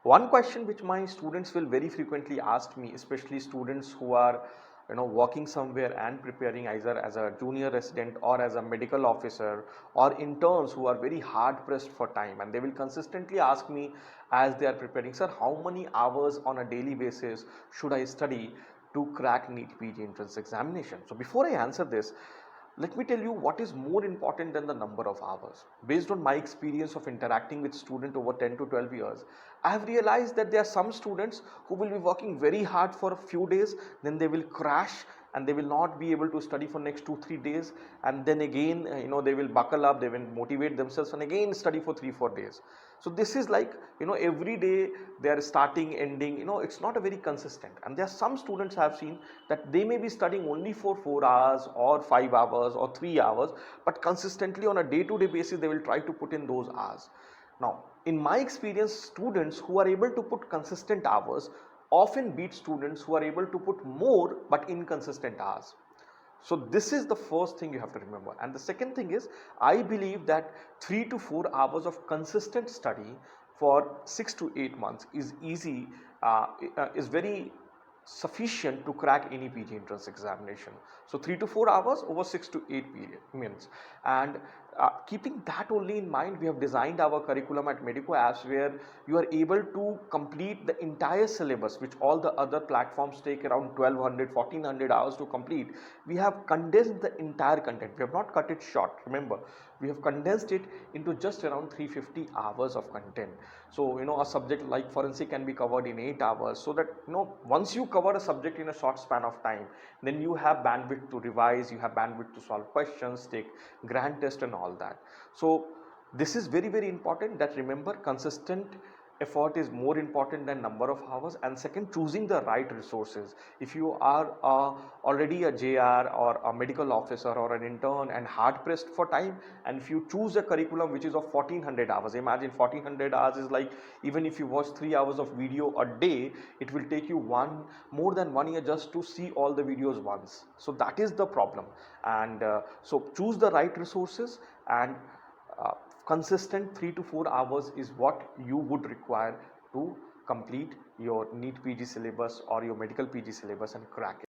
One question which my students will very frequently ask me, especially students who are working somewhere and preparing either as a junior resident or as a medical officer, or interns who are very hard pressed for time, and they will consistently ask me as they are preparing, sir, how many hours on a daily basis should I study to crack NEET PG entrance examination? So before I answer this, let me tell you what is more important than the number of hours. Based on my experience of interacting with students over 10 to 12 years, I have realized that there are some students who will be working very hard for a few days, then they will crash and they will not be able to study for next 2-3 days, and then again they will buckle up, they will motivate themselves and again study for 3-4 days. So this is like every day they are starting ending, it's not a very consistent. And there are some students I have seen that they may be studying only for 4 hours or 5 hours or 3 hours, but consistently on a day to day basis they will try to put in those hours. Now in my experience, students who are able to put consistent hours often beat students who are able to put more but inconsistent hours. So this is the first thing you have to remember. And the second thing is, I believe that 3 to 4 hours of consistent study for 6 to 8 months is easy, is very sufficient to crack any PG entrance examination. So 3 to 4 hours over 6 to 8 minutes. And keeping that only in mind, we have designed our curriculum at Medico Apps, where you are able to complete the entire syllabus, which all the other platforms take around 1200-1400 hours to complete. We have condensed the entire content. We have not cut it short. Remember, we have condensed it into just around 350 hours of content. So a subject like forensic can be covered in 8 hours, so that once you cover a subject in a short span of time, then you have bandwidth to revise, you have bandwidth to solve questions, take grand test and all that. So this is very, very important, that remember, consistent effort is more important than number of hours. And second, choosing the right resources. If you are already a JR or a medical officer or an intern and hard pressed for time, and if you choose a curriculum which is of 1400 hours, imagine 1400 hours is like, even if you watch 3 hours of video a day, it will take you more than 1 year just to see all the videos once. So that is the problem. And so choose the right resources, and uh, consistent 3 to 4 hours is what you would require to complete your NEET PG syllabus or your medical PG syllabus and crack it.